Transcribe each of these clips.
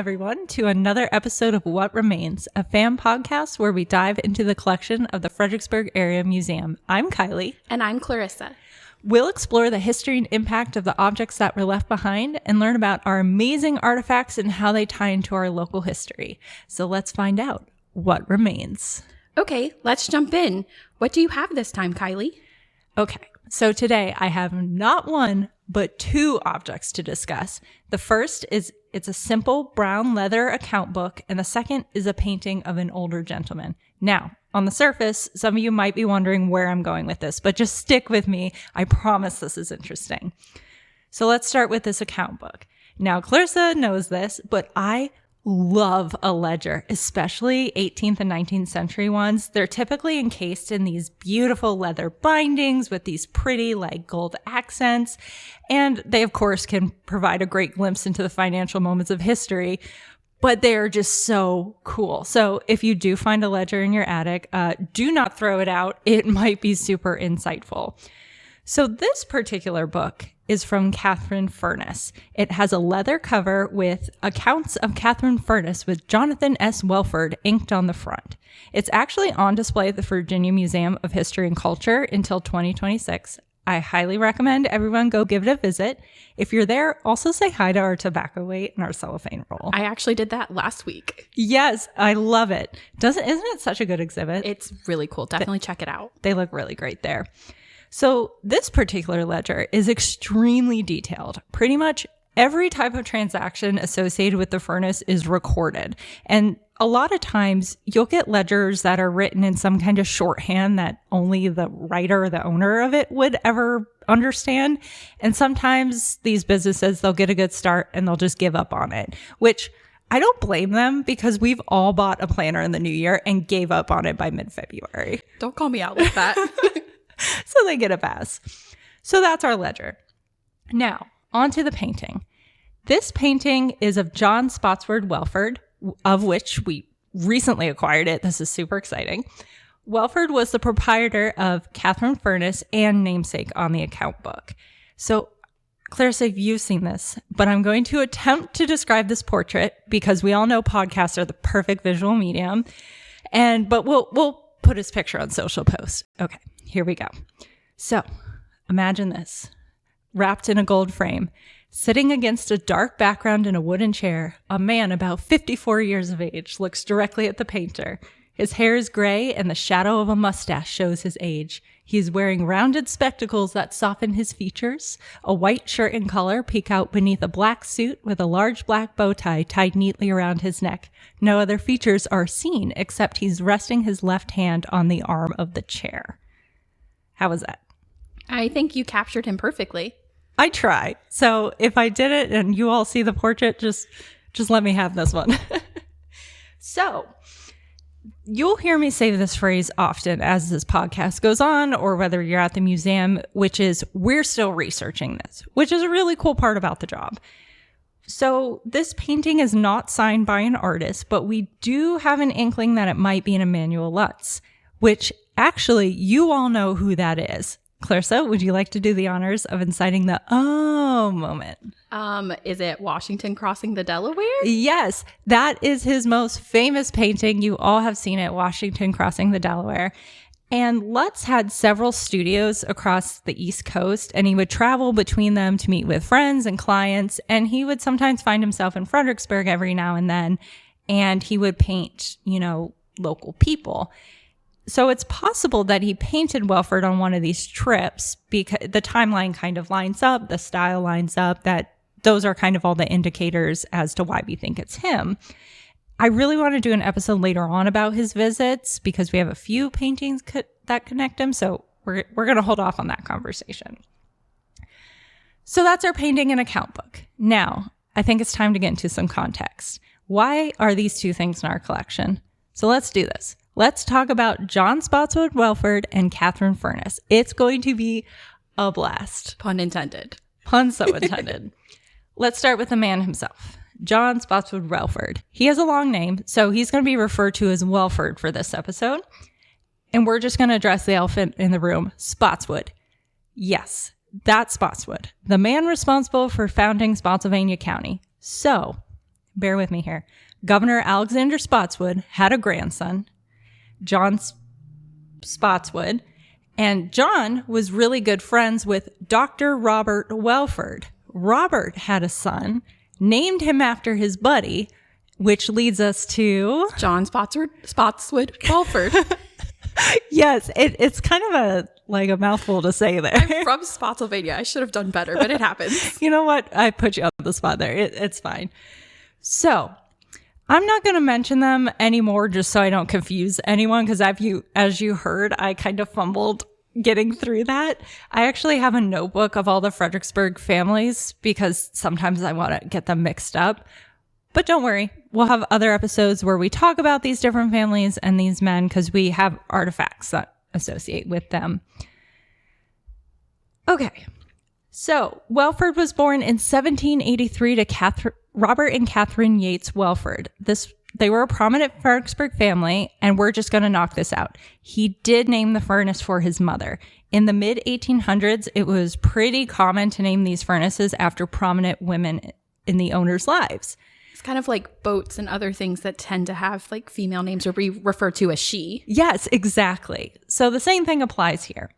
everyone, to another episode of What Remains, a fan podcast where we dive into the collection of the Fredericksburg Area Museum. I'm Kylie. And I'm Clarissa. We'll explore the history and impact of the objects that were left behind and learn about our amazing artifacts and how they tie into our local history. So let's find out what remains. Okay, let's jump in. What do you have this time, Kylie? Okay, so today I have not one, but two objects to discuss. The first is it's a simple brown leather account book, and the second is a painting of an older gentleman. Now, on the surface, some of you might be wondering where I'm going with this, but just stick with me. I promise this is interesting. So let's start with this account book. Now, Clarissa knows this, but I love a ledger, especially 18th and 19th century ones. They're typically encased in these beautiful leather bindings with these pretty like gold accents. And they, of course, can provide a great glimpse into the financial moments of history, but they are just so cool. So if you do find a ledger in your attic, do not throw it out. It might be super insightful. So this particular book is from Catharine Furnace. It has a leather cover with accounts of Catharine Furnace with Jonathan S. Wellford inked on the front. It's actually on display at the Virginia Museum of History and Culture until 2026. I highly recommend everyone go give it a visit. If you're there, also say hi to our tobacco weight and our cellophane roll. I actually did that last week. Yes, I love it. Isn't it such a good exhibit? It's really cool. Definitely check it out. They look really great there. So this particular ledger is extremely detailed. Pretty much every type of transaction associated with the furnace is recorded. And a lot of times you'll get ledgers that are written in some kind of shorthand that only the writer or the owner of it would ever understand. And sometimes these businesses, they'll get a good start and they'll just give up on it, which I don't blame them because we've all bought a planner in the new year and gave up on it by mid-February. Don't call me out like that. So they get a pass. So that's our ledger. Now, on to the painting. This painting is of John Spotswood Wellford, of which we recently acquired it. This is super exciting. Wellford was the proprietor of Catharine Furnace and namesake on the account book. So, Clarissa, you've seen this, but I'm going to attempt to describe this portrait because we all know podcasts are the perfect visual medium. But we'll put his picture on social post. Okay. Here we go. So imagine this, wrapped in a gold frame, sitting against a dark background in a wooden chair, a man about 54 years of age looks directly at the painter. His hair is gray and the shadow of a mustache shows his age. He is wearing rounded spectacles that soften his features. A white shirt and collar peek out beneath a black suit with a large black bow tie tied neatly around his neck. No other features are seen except he's resting his left hand on the arm of the chair. How was that? I think you captured him perfectly. I try. So if I did it and you all see the portrait, just let me have this one. So you'll hear me say this phrase often as this podcast goes on, or whether you're at the museum, which is we're still researching this, which is a really cool part about the job. So this painting is not signed by an artist, but we do have an inkling that it might be an Emanuel Lutz, which actually you all know who that is. Clarissa, would you like to do the honors of inciting the oh moment? Is it Washington crossing the Delaware? Yes, that is his most famous painting. You all have seen it, Washington crossing the Delaware. And Lutz had several studios across the East Coast, and he would travel between them to meet with friends and clients. And he would sometimes find himself in Fredericksburg every now and then, and he would paint, local people. So it's possible that he painted Wellford on one of these trips because the timeline kind of lines up, the style lines up, that those are kind of all the indicators as to why we think it's him. I really want to do an episode later on about his visits because we have a few paintings that connect him. So we're going to hold off on that conversation. So that's our painting and account book. Now, I think it's time to get into some context. Why are these two things in our collection? So let's do this. Let's talk about John Spotswood Wellford and Catharine Furnace. It's going to be a blast. Pun intended. Pun so intended. Let's start with the man himself, John Spotswood Wellford. He has a long name, so he's going to be referred to as Wellford for this episode. And we're just going to address the elephant in the room, Spotswood. Yes, that's Spotswood, the man responsible for founding Spotsylvania County. So, bear with me here. Governor Alexander Spotswood had a grandson, John Spotswood, and John was really good friends with Dr. Robert Wellford. Robert had a son, named him after his buddy, which leads us to John Spotswood Wellford. Yes, it's kind of a mouthful to say there. I'm from Spotsylvania. I should have done better, but it happens. You know what? I put you on the spot there. It's fine. So I'm not going to mention them anymore just so I don't confuse anyone, because as you heard, I kind of fumbled getting through that. I actually have a notebook of all the Fredericksburg families because sometimes I want to get them mixed up. But don't worry, we'll have other episodes where we talk about these different families and these men because we have artifacts that associate with them. Okay, so Wellford was born in 1783 to Robert and Catharine Yates Wellford. They were a prominent Fredericksburg family, and we're just going to knock this out. He did name the furnace for his mother. In the mid-1800s, it was pretty common to name these furnaces after prominent women in the owners' lives. It's kind of like boats and other things that tend to have like female names or be referred to as she. Yes, exactly. So the same thing applies here.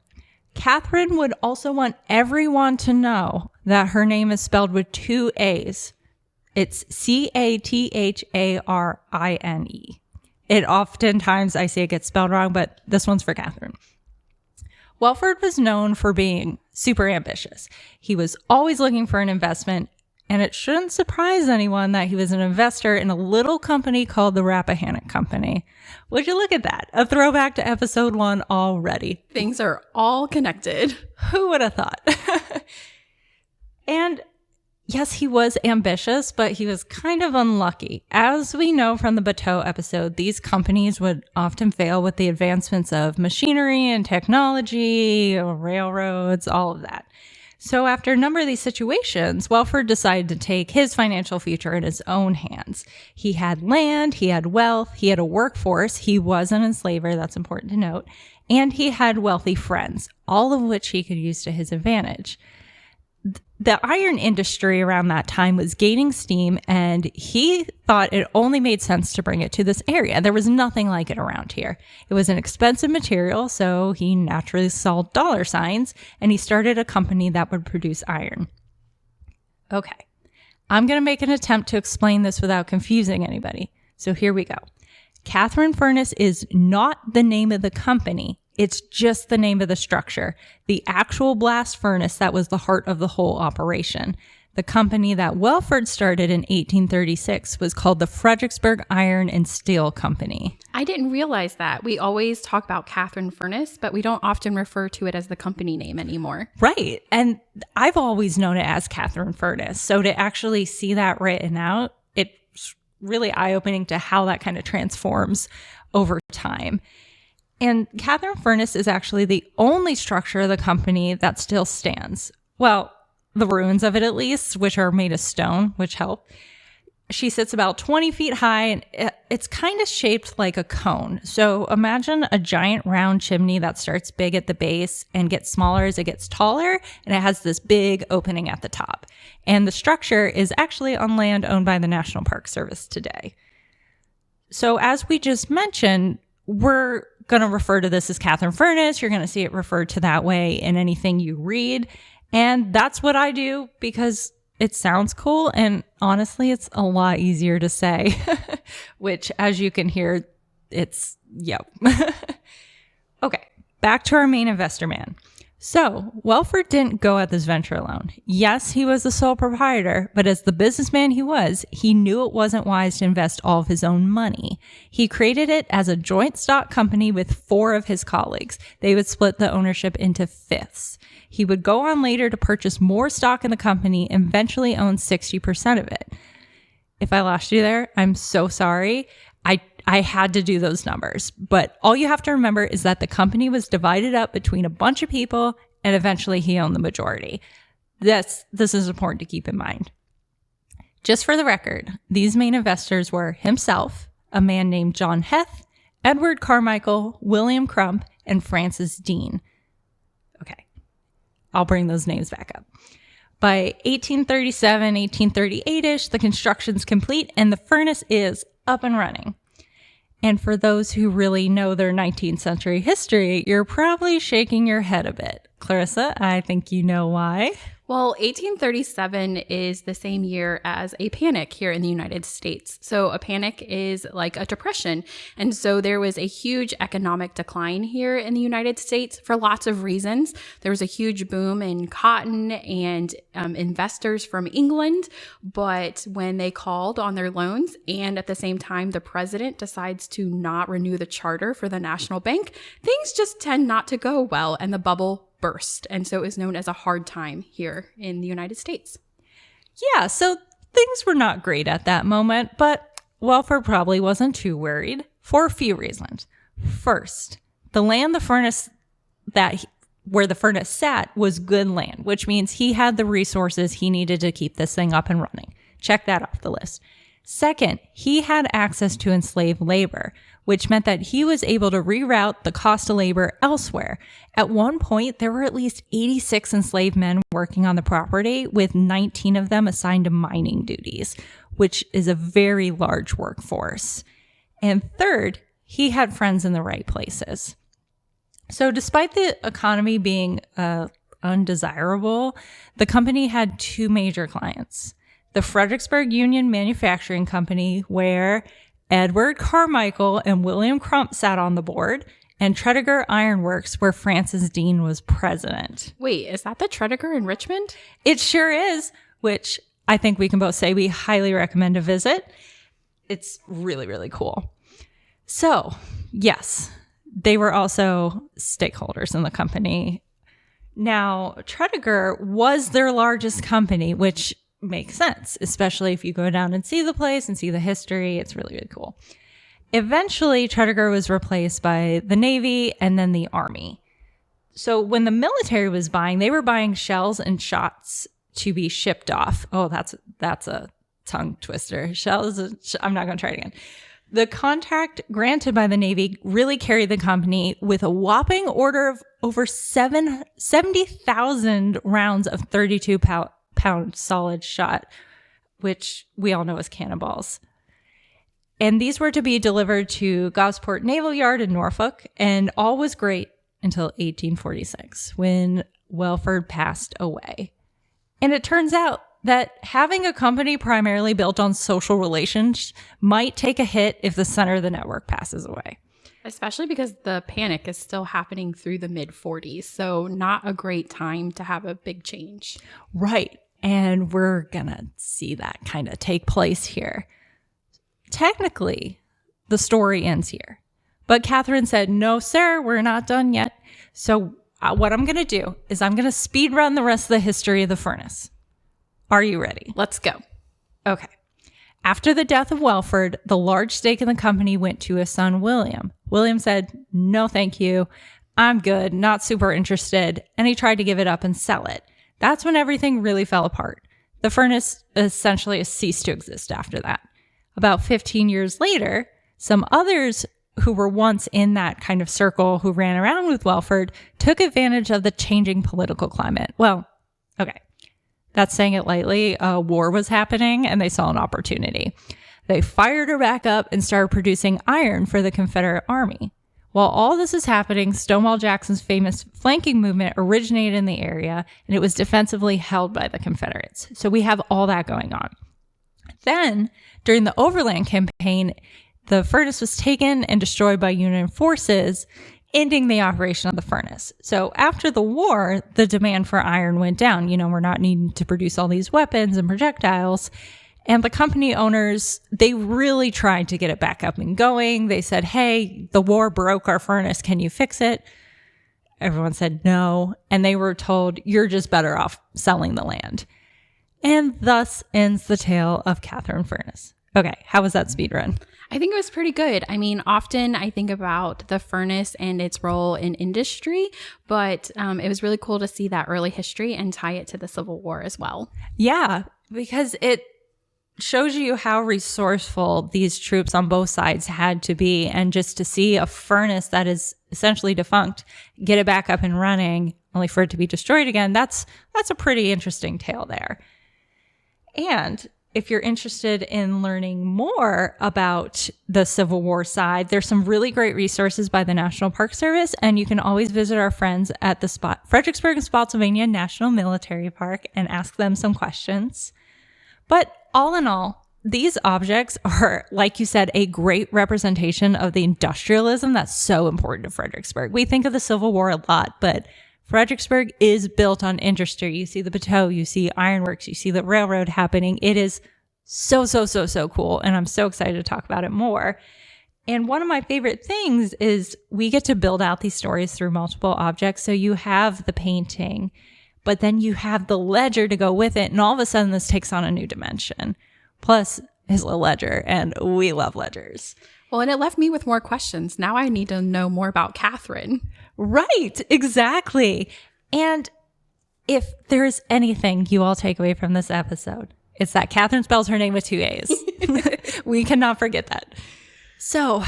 Catharine would also want everyone to know that her name is spelled with two A's. It's Catharine. It oftentimes, I say it gets spelled wrong, but this one's for Catharine. Wellford was known for being super ambitious. He was always looking for an investment, and it shouldn't surprise anyone that he was an investor in a little company called the Rappahannock Company. Would you look at that? A throwback to episode 1 already. Things are all connected. Who would have thought? And yes, he was ambitious, but he was kind of unlucky. As we know from the Bateau episode, these companies would often fail with the advancements of machinery and technology, railroads, all of that. So after a number of these situations, Wellford decided to take his financial future in his own hands. He had land, he had wealth, he had a workforce, he was an enslaver, that's important to note, and he had wealthy friends, all of which he could use to his advantage. The iron industry around that time was gaining steam, and he thought it only made sense to bring it to this area. There was nothing like it around here. It was an expensive material, so he naturally saw dollar signs, and he started a company that would produce iron. Okay, I'm going to make an attempt to explain this without confusing anybody. So here we go. Catharine Furnace is not the name of the company. It's just the name of the structure. The actual blast furnace that was the heart of the whole operation. The company that Wellford started in 1836 was called the Fredericksburg Iron and Steel Company. I didn't realize that. We always talk about Catharine Furnace, but we don't often refer to it as the company name anymore. Right. And I've always known it as Catharine Furnace. So to actually see that written out, it's really eye-opening to how that kind of transforms over time. And Catharine Furnace is actually the only structure of the company that still stands. Well, the ruins of it at least, which are made of stone, which help. She sits about 20 feet high, and it's kind of shaped like a cone. So imagine a giant round chimney that starts big at the base and gets smaller as it gets taller, and it has this big opening at the top. And the structure is actually on land owned by the National Park Service today. So as we just mentioned, we're going to refer to this as Catharine Furnace. You're going to see it referred to that way in anything you read. And that's what I do because it sounds cool. And honestly, it's a lot easier to say, which as you can hear, it's, yep. Okay, back to our main investor man. So Wellford didn't go at this venture alone. Yes, he was the sole proprietor, but as the businessman he was, he knew it wasn't wise to invest all of his own money. He created it as a joint stock company with 4 of his colleagues. They would split the ownership into fifths. He would go on later to purchase more stock in the company and eventually own 60% of it. If I lost you there, I'm so sorry. I had to do those numbers, but all you have to remember is that the company was divided up between a bunch of people and eventually he owned the majority. This is important to keep in mind. Just for the record, these main investors were himself, a man named John Heth, Edward Carmichael, William Crump, and Francis Dean. Okay, I'll bring those names back up. By 1837, 1838-ish, the construction's complete and the furnace is up and running. And for those who really know their 19th century history, you're probably shaking your head a bit. Clarissa, I think you know why. Well, 1837 is the same year as a panic here in the United States. So a panic is like a depression. And so there was a huge economic decline here in the United States for lots of reasons. There was a huge boom in cotton and investors from England. But when they called on their loans and at the same time the president decides to not renew the charter for the National Bank, things just tend not to go well and the bubble burst. And so it was known as a hard time here in the United States. Yeah, so things were not great at that moment, but Wellford probably wasn't too worried for a few reasons. First, the land where the furnace sat was good land, which means he had the resources he needed to keep this thing up and running. Check that off the list. Second, he had access to enslaved labor, which meant that he was able to reroute the cost of labor elsewhere. At one point, there were at least 86 enslaved men working on the property, with 19 of them assigned to mining duties, which is a very large workforce. And third, he had friends in the right places. So despite the economy being undesirable, the company had two major clients. The Fredericksburg Union Manufacturing Company, where Edward Carmichael and William Crump sat on the board, and Tredegar Iron Works, where Francis Dean was president. Wait, is that the Tredegar in Richmond? It sure is, which I think we can both say we highly recommend a visit. It's really, really cool. So, yes, they were also stakeholders in the company. Now, Tredegar was their largest company, which makes sense, especially if you go down and see the place and see the history. It's really, really cool. Eventually, Tredegar was replaced by the Navy and then the Army. So when the military was buying, they were buying shells and shots to be shipped off. Oh, that's a tongue twister. Shells. I'm not going to try it again. The contract granted by the Navy really carried the company with a whopping order of over 70,000 rounds of 32-pound solid shot, which we all know as cannonballs. And these were to be delivered to Gosport Naval Yard in Norfolk, and all was great until 1846, when Wellford passed away. And it turns out that having a company primarily built on social relations might take a hit if the center of the network passes away. Especially because the panic is still happening through the mid-40s, so not a great time to have a big change. Right. And we're going to see that kind of take place here. Technically, the story ends here. But Catherine said, no, sir, we're not done yet. So what I'm going to do is I'm going to speed run the rest of the history of the furnace. Are you ready? Let's go. Okay. After the death of Wellford, the large stake in the company went to his son, William. William said, no, thank you. I'm good, not super interested. And he tried to give it up and sell it. That's when everything really fell apart. The furnace essentially ceased to exist after that. About 15 years later, some others who were once in that kind of circle who ran around with Wellford took advantage of the changing political climate. Well, okay. That's saying it lightly. A war was happening and they saw an opportunity. They fired her back up and started producing iron for the Confederate Army. While all this is happening, Stonewall Jackson's famous flanking movement originated in the area, and it was defensively held by the Confederates. So we have all that going on. Then, during the Overland Campaign, the furnace was taken and destroyed by Union forces, ending the operation of the furnace. So after the war, the demand for iron went down. You know, we're not needing to produce all these weapons and projectiles. And the company owners, they really tried to get it back up and going. They said, hey, the war broke our furnace. Can you fix it? Everyone said no. And they were told, you're just better off selling the land. And thus ends the tale of Catharine Furnace. Okay, how was that speed run? I think it was pretty good. I mean, often I think about the furnace and its role in industry, but it was really cool to see that early history and tie it to the Civil War as well. Yeah, because it shows you how resourceful these troops on both sides had to be. And just to see a furnace that is essentially defunct, get it back up and running only for it to be destroyed again. That's a pretty interesting tale there. And if you're interested in learning more about the Civil War side, there's some really great resources by the National Park Service, and you can always visit our friends at the Fredericksburg and Spotsylvania National Military Park and ask them some questions. But all in all, these objects are, like you said, a great representation of the industrialism that's so important to Fredericksburg. We think of the Civil War a lot, but Fredericksburg is built on industry. You see the bateau, you see ironworks, you see the railroad happening. It is so cool. And I'm so excited to talk about it more. And one of my favorite things is we get to build out these stories through multiple objects. So you have the painting, but then you have the ledger to go with it. And all of a sudden this takes on a new dimension. Plus is a ledger, and we love ledgers. Well, and it left me with more questions. Now I need to know more about Catharine. Right, exactly. And if there's anything you all take away from this episode, it's that Catharine spells her name with 2 A's. We cannot forget that. So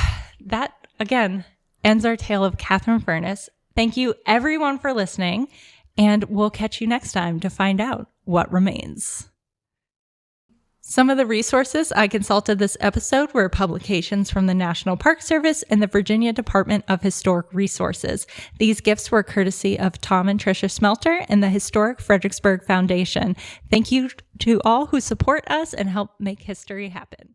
that, again, ends our tale of Catharine Furnace. Thank you, everyone, for listening, and we'll catch you next time to find out what remains. Some of the resources I consulted this episode were publications from the National Park Service and the Virginia Department of Historic Resources. These gifts were courtesy of Tom and Tricia Smelter and the Historic Fredericksburg Foundation. Thank you to all who support us and help make history happen.